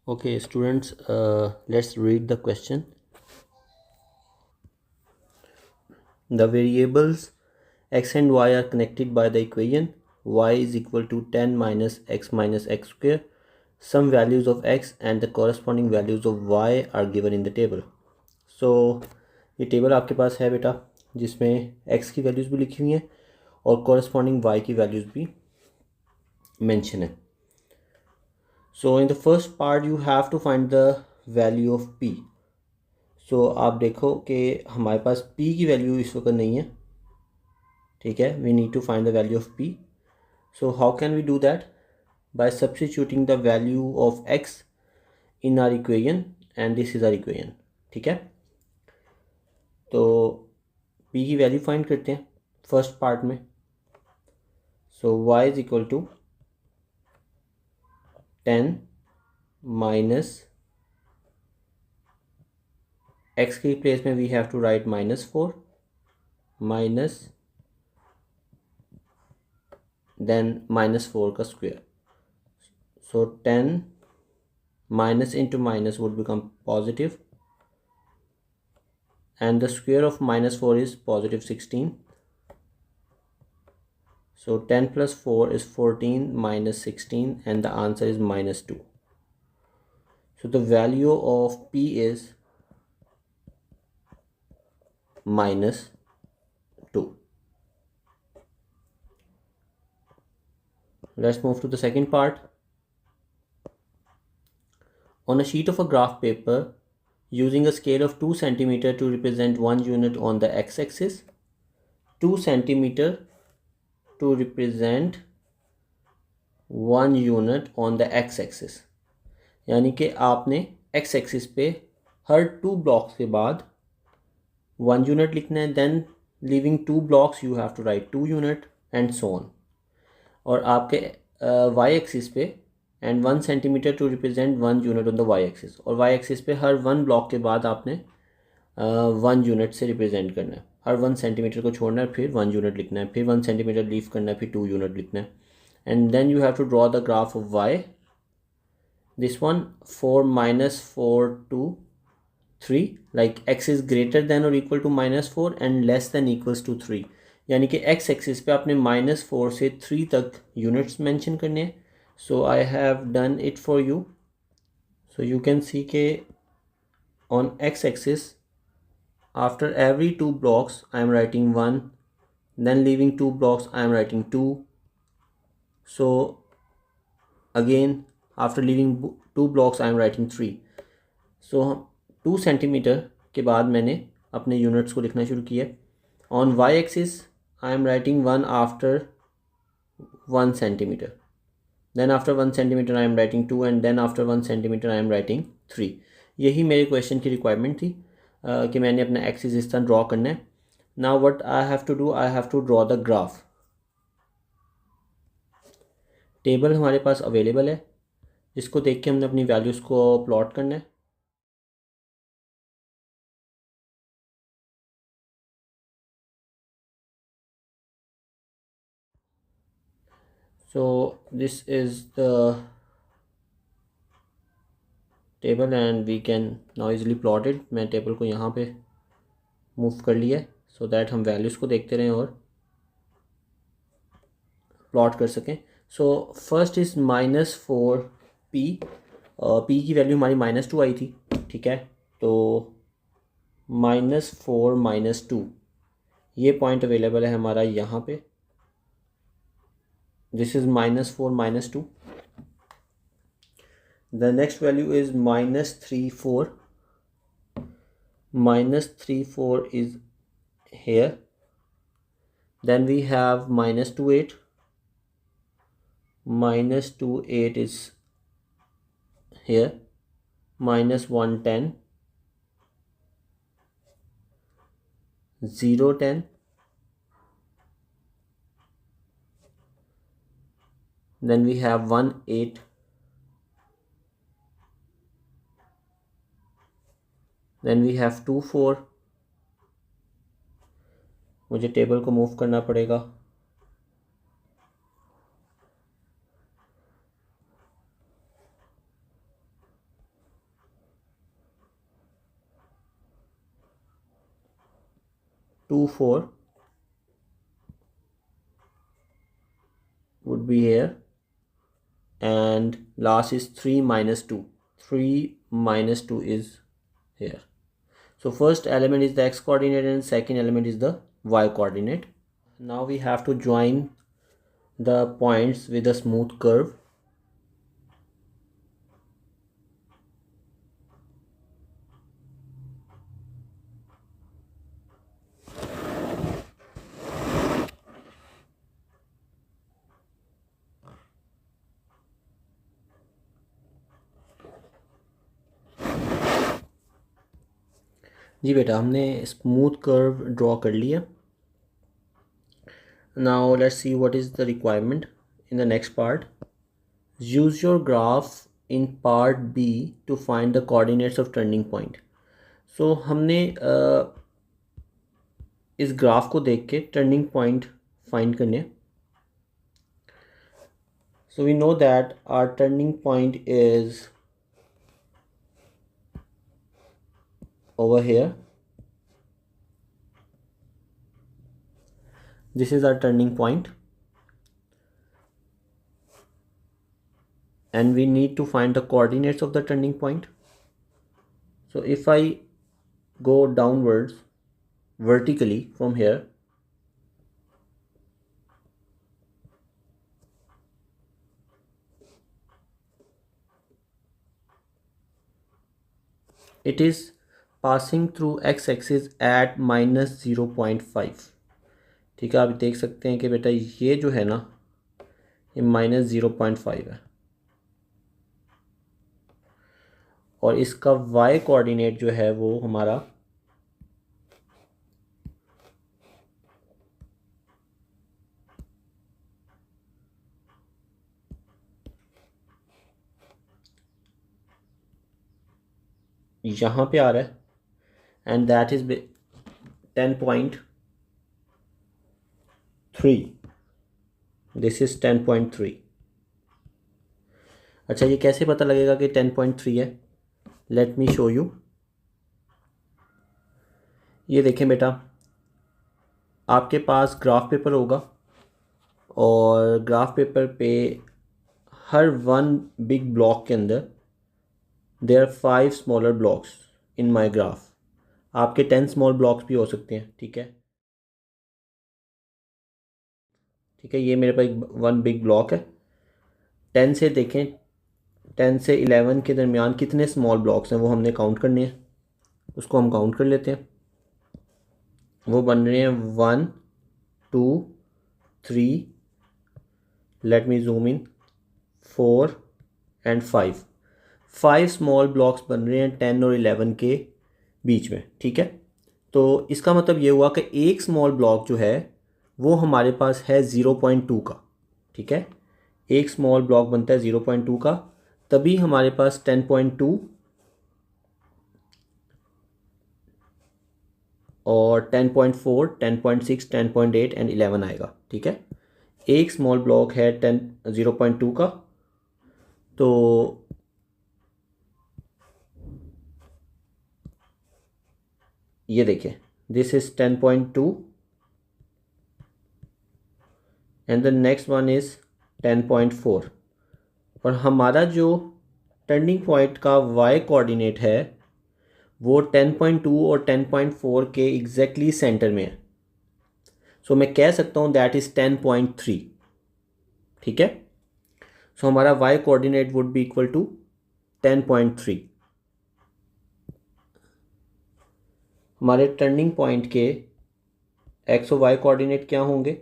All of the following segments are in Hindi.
Okay, students, let's read the question. The variables x and y are connected by the equation y is equal to 10 minus x square. Some values of x and the corresponding values of y are given in the table. So ये टेबल आपके पास है बेटा, जिसमें x की वैल्यूज़ भी लिखी हुई हैं और कॉरस्पॉन्डिंग y की वैल्यूज़ भी मेंशन है. So in the first part you have to find the value of p. सो आप देखो कि हमारे पास p की वैल्यू इस वक्त नहीं है, ठीक है. We need to find the value of p. So how can we do that? By substituting the value of x in our equation and this is our equation, ठीक है. तो p की वैल्यू फाइंड करते हैं फर्स्ट पार्ट में. So y is equal to 10 minus x की प्लेस में we have to write -4 minus then -4 का square. So 10 minus into minus would become positive, and the square of -4 is positive 16. So 10 plus 4 is 14 minus 16, and the answer is -2. So the value of p is -2. Let's move to the second part. On a sheet of a graph paper, using a scale of 2 centimeter to represent 1 unit on the x-axis, 2 centimeter to represent 1 unit on the x-axis. यानी कि आपने x-axis पे हर 2 ब्लॉक्स के बाद 1 यूनिट लिखना है. Then leaving 2 blocks you have to write 2 unit and so on. और आपके वाई एक्सिस पे and 1 centimetre to represent 1 unit on the Y axis. और वाई एक्सिस पे हर 1 ब्लॉक के बाद आपने 1 यूनिट से रिप्रेजेंट करना है. हर 1 सेंटीमीटर को छोड़ना है, फिर 1 यूनिट लिखना है, फिर 1 सेंटीमीटर लीव करना है, फिर 2 यूनिट लिखना है. And then you have to draw the graph of Y. This one 4 minus 4 to 3, like x is greater than or equal to -4 and less than equals to 3. यानी कि x एक्सिस पे आपने -4 से 3 तक यूनिट्स मेंशन करने हैं. So I have done it for you. So you can see K on x axis after every 2 blocks I am writing 1, then leaving 2 blocks I am writing 2. So again after leaving 2 blocks I am writing 3. So 2 centimetre के बाद मैंने अपने यूनिट्स को लिखना शुरू किया. On Y axis I am writing 1 after 1 centimetre, then after 1 centimetre I am writing 2, and then after 1 centimetre I am writing 3. यही मेरे क्वेश्चन की रिक्वायरमेंट थी कि मैंने अपना एक्सिस इस तरह ड्रॉ करना है. Now what I have to do, I have to draw the graph. Table हमारे पास अवेलेबल है, जिसको देख के हमने अपनी वैल्यूज़ को प्लॉट करना है. So this is the table and we can now easily plot it. मैं टेबल को यहाँ पे मूव कर लिया है सो दैट हम वैल्यूज़ को देखते रहें और प्लॉट कर सकें. So first is -4p. p की वैल्यू हमारी -2 आई थी, ठीक है. तो -4 -2 ये पॉइंट अवेलेबल है हमारा यहाँ पे. This is -4 -2. The next value is -3 4. -3 4 is here. Then we have -2 8. -2 8 is here. -1 10. 0 10. Then we have 1 8. Then we have 2 4. मुझे टेबल को मूव करना पड़ेगा. 2 4 would be here, and last is 3 minus 2. 3 minus 2 is here. So first element is the x coordinate and second element is the y coordinate. Now we have to join the points with a smooth curve. जी बेटा, हमने स्मूथ कर्व ड्रॉ कर लिया. Now let's see what is the requirement in the next part. Use your graph in part B to find the coordinates of turning point. So हमने इस ग्राफ को देख के टर्निंग पॉइंट फाइंड करने. So we know that our turning point is over here. This is our turning point, and we need to find the coordinates of the turning point. So if I go downwards vertically from here, it is passing through x-axis at -0.5. ठीक है, आप देख सकते हैं कि बेटा ये जो है ना, ये -0.5 है, और इसका y कोऑर्डिनेट जो है वो हमारा यहाँ पे आ रहा है, and that is 10.3. This is 10.3. अच्छा, ये कैसे पता लगेगा कि 10.3 है? Late me show you. ये देखें बेटा, आपके पास ग्राफ पेपर होगा, और ग्राफ पेपर पे हर वन बिग ब्लॉक के अंदर there are 5 smaller blocks in my graph. आपके 10 स्मॉल ब्लॉक्स भी हो सकते हैं. ठीक है, ठीक है, ये मेरे पास वन बिग ब्लॉक है. 10 से देखें, 10 से 11 के दरमियान कितने स्मॉल ब्लॉक्स हैं वो हमने काउंट करने हैं. उसको हम काउंट कर लेते हैं. वो बन रहे हैं 1 2 3, let me zoom in, 4 and 5. 5 small blocks बन रहे हैं 10 और 11 के बीच में. ठीक है, तो इसका मतलब ये हुआ कि एक स्मॉल ब्लॉक जो है वो हमारे पास है 0.2 का. ठीक है, एक स्मॉल ब्लॉक बनता है 0.2 का, तभी हमारे पास 10.2 और 10.4, 10.6, 10.8 एंड 11 आएगा. ठीक है, एक स्मॉल ब्लॉक है 0.2 का, तो ये देखिए, this is 10.2 and the next one is 10.4. और हमारा जो टर्निंग पॉइंट का y कोऑर्डिनेट है वो 10.2 और 10.4 के एग्जैक्टली सेंटर में है. सो मैं कह सकता हूँ दैट इज 10.3. ठीक है, सो हमारा y coordinate would be equal to 10.3. हमारे टर्निंग पॉइंट के x और y कोऑर्डिनेट क्या होंगे?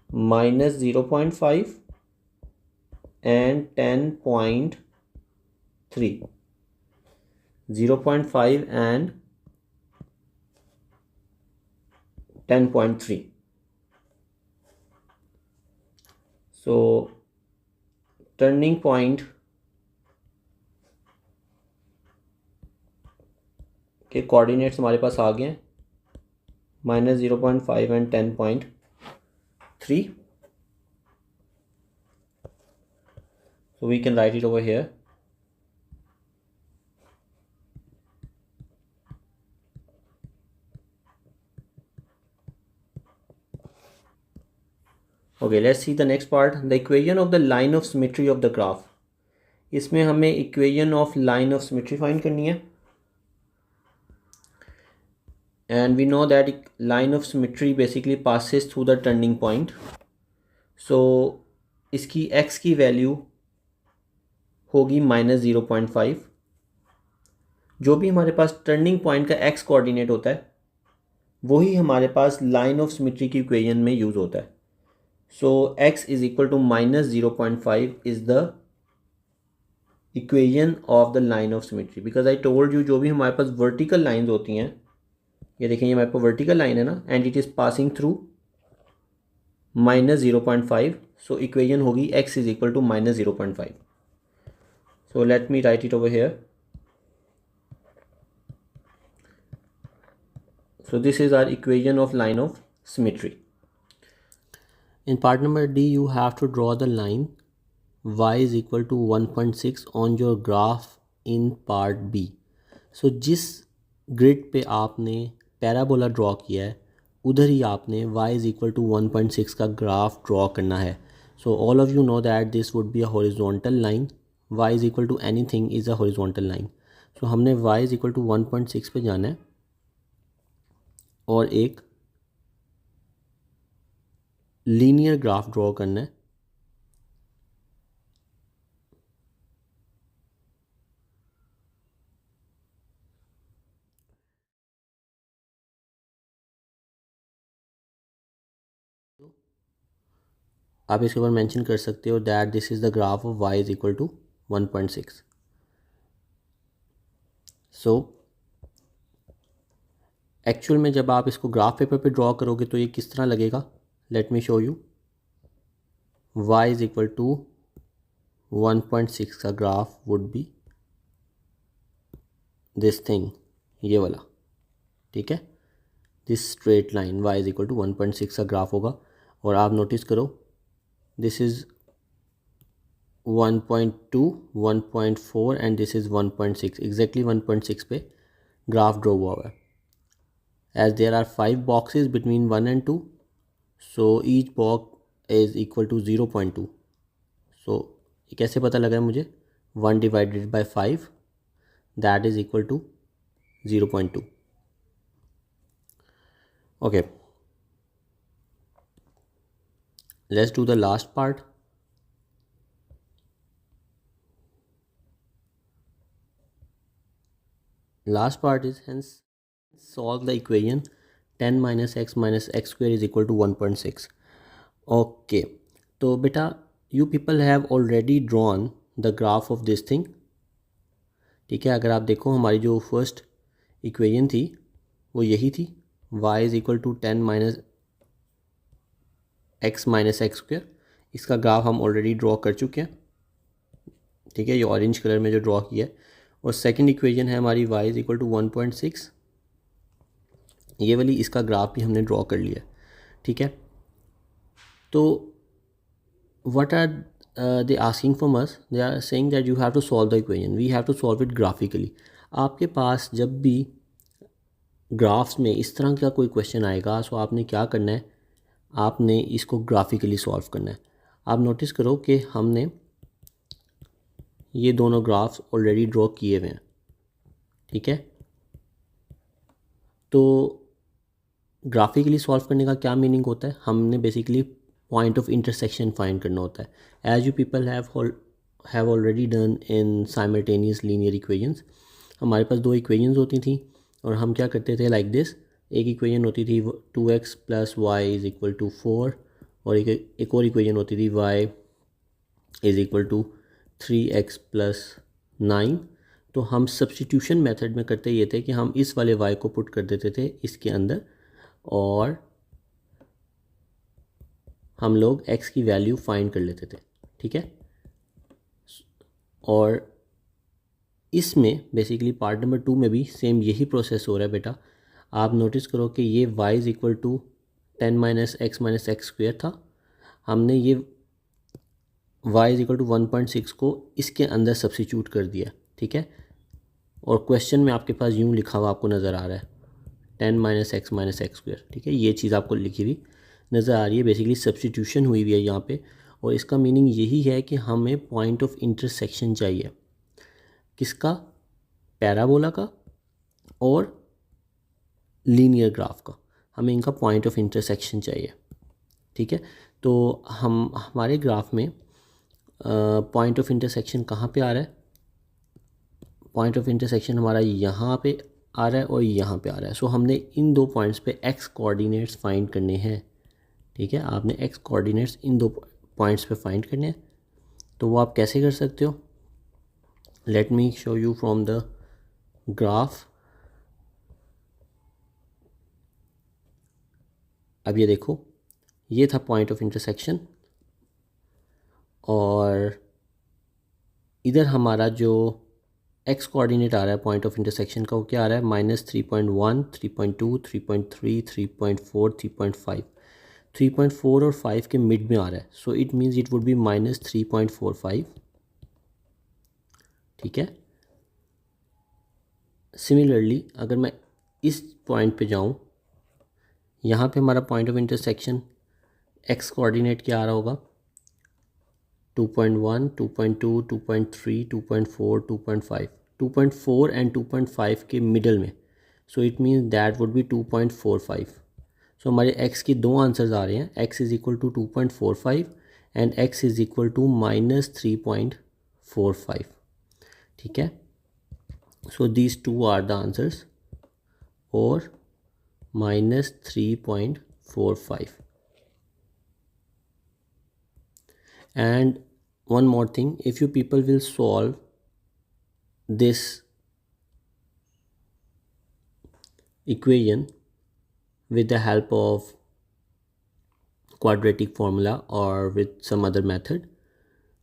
-0.5 and 10.3. 0.5 and 10.3. So turning point के कोऑर्डिनेट्स हमारे पास आ गए हैं, -0.5 and 10.3. So we can write it over here. Okay, let's see the next part, the equation of the line of symmetry of the graph. इसमें हमें equation of line of symmetry find करनी है, and we know that line of symmetry basically passes through the turning point. so इसकी x की वैल्यू होगी -0.5। जो भी हमारे पास टर्निंग पॉइंट का x कोऑर्डिनेट होता है वही हमारे पास लाइन ऑफ सिमेट्री की इक्वेशन में यूज़ होता है। So x is equal to -0.5 is the equation of the line of symmetry, because I told you जो भी हमारे पास वर्टिकल लाइंस होती हैं, ये देखें ये हमारे पास वर्टिकल लाइन है ना, and it is passing through -0.5, so equation होगी x is equal to -0.5। So let me write it over here. So this is our equation of line of symmetry. In part number D, you have to draw the line y is equal to 1.6 on your graph in part B. So जिस ग्रिड पे आपने पैराबोला ड्रॉ किया है उधर ही आपने y is equal to 1.6 का ग्राफ ड्रॉ करना है। So all of you know that this would be a horizontal line. y is equal to anything is a horizontal line. So हमने y is equal to 1.6 पे जाना है और एक लीनियर ग्राफ ड्रॉ करना है। आप इसके ऊपर मेंशन कर सकते हो that this is the graph of y is equal to 1.6। So actual में जब आप इसको ग्राफ पेपर पे ड्रॉ करोगे तो ये किस तरह लगेगा, let me show you. y is equal to 1.6 का graph would be this thing, ये वाला, ठीक है, this straight line y is equal to 1.6 का ग्राफ होगा। और आप नोटिस करो this is 1.2, 1.4 and this is 1.6, exactly 1.6 पे ग्राफ ड्रॉ हुआ है। As there are 5 boxes between 1 and 2, so each box is equal to 0.2. So ये कैसे पता लगा है मुझे, 1 divided by 5 that is equal to 0.2. Okay, let's do the last part. Last part is hence solve the equation 10 minus x square is equal to 1.6. Okay, तो बेटा you people have already drawn the graph of this thing, ठीक है। अगर आप देखो हमारी जो फर्स्ट इक्वेशन थी वो यही थी, y is equal to 10 minus X square. इसका ग्राफ हम ऑलरेडी ड्रॉ कर चुके हैं, ठीक है, ये ऑरेंज कलर में जो ड्रॉ किया है। और सेकंड इक्वेशन है हमारी y इज इक्वल टू 1.6, ये वाली, इसका ग्राफ भी हमने ड्रॉ कर लिया, ठीक है। तो what are they asking from us, they are saying that you have to solve the equation, we have to solve it graphically. आपके पास जब भी ग्राफ्स में इस तरह का कोई क्वेश्चन आएगा सो आपने क्या करना है, आपने इसको ग्राफिकली सॉल्व करना है। आप नोटिस करो कि हमने ये दोनों ग्राफ्स ऑलरेडी ड्रॉ किए हुए हैं, ठीक है। तो ग्राफिकली सॉल्व करने का क्या मीनिंग होता है, हमने basically point of intersection find करना होता है। As you people have already done in simultaneous linear equations. हमारे पास दो इक्वेशंस होती थी और हम क्या करते थे लाइक दिस, एक इक्वेशन होती थी 2x plus Y is equal to 4 और एक और इक्वेशन होती थी y is equal to 3x plus 9। तो हम सब्स्टिट्यूशन मेथड में करते ये थे कि हम इस वाले y को पुट कर देते थे इसके अंदर और हम लोग x की वैल्यू फाइंड कर लेते थे, ठीक है। और इसमें बेसिकली पार्ट नंबर 2 में भी सेम यही प्रोसेस हो रहा है बेटा। आप नोटिस करो कि ये y is equal to 10 minus X square था, हमने ये y इज़ इक्वल टू 1.6 को इसके अंदर सब्स्टिट्यूट कर दिया, ठीक है। और क्वेश्चन में आपके पास यूँ लिखा हुआ आपको नज़र आ रहा है 10 माइनस एक्स स्क्वायर, ठीक है, ये चीज़ आपको लिखी हुई नज़र आ रही है, बेसिकली सब्स्टिट्यूशन हुई हुई है यहाँ पे, और इसका मीनिंग यही है कि हमें पॉइंट ऑफ इंटरसेक्शन चाहिए, किसका, पैराबोला का और लीनियर ग्राफ का, हमें इनका पॉइंट ऑफ इंटरसेक्शन चाहिए। ठीक है, तो हमारे ग्राफ में पॉइंट ऑफ इंटरसेक्शन कहाँ पे आ रहा है, पॉइंट ऑफ इंटरसेक्शन हमारा यहाँ पे आ रहा है और यहाँ पे आ रहा है। सो हमने इन दो पॉइंट्स पे एक्स कोऑर्डिनेट्स फाइंड करने हैं। ठीक है, आपने एक्स कोऑर्डिनेट्स इन दो पॉइंट्स पे फाइंड करने हैं। तो वो आप कैसे कर सकते हो, late me show you from the graph. अब ये देखो, ये था पॉइंट ऑफ इंटरसेक्शन, और इधर हमारा जो एक्स कोऑर्डिनेट आ रहा है पॉइंट ऑफ इंटरसेक्शन का, वो क्या आ रहा है, -3.1, 3.2, 3.3, 3.4, 3.5, 3.4 और 5 के मिड में आ रहा है। सो it means it would be -3.45। ठीक है, सिमिलरली अगर मैं इस पॉइंट पे जाऊँ, यहाँ पे हमारा point of intersection x coordinate क्या आ रहा होगा, 2.1, 2.2, 2.3, 2.4, 2.5, 2.4 एंड 2.5 के मिडल में। So it means that would be 2.45। सो हमारे x की दो आंसर्स आ रहे हैं, x is equal to 2.45 and x is equal to -3.45। ठीक है, so these two are the answers, और -3.45। And one more thing, if you people will solve this equation with the help of quadratic formula or with some other method,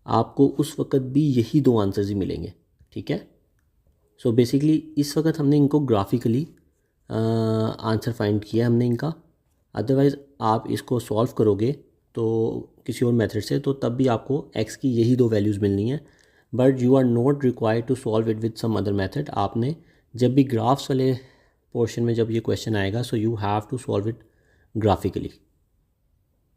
आपको उस वक़्त भी यही दो आंसर्स ही मिलेंगे। ठीक है, सो बेसिकली इस वक्त हमने इनको ग्राफिकली आंसर फाइंड किया हमने इनका। अदरवाइज़ आप इसको सॉल्व करोगे तो किसी और मेथड से, तो तब भी आपको x की यही दो वैल्यूज़ मिलनी है, but you are not required to solve it with some other method. आपने जब भी ग्राफ्स वाले पोर्शन में जब ये क्वेश्चन आएगा, so you have to solve it graphically.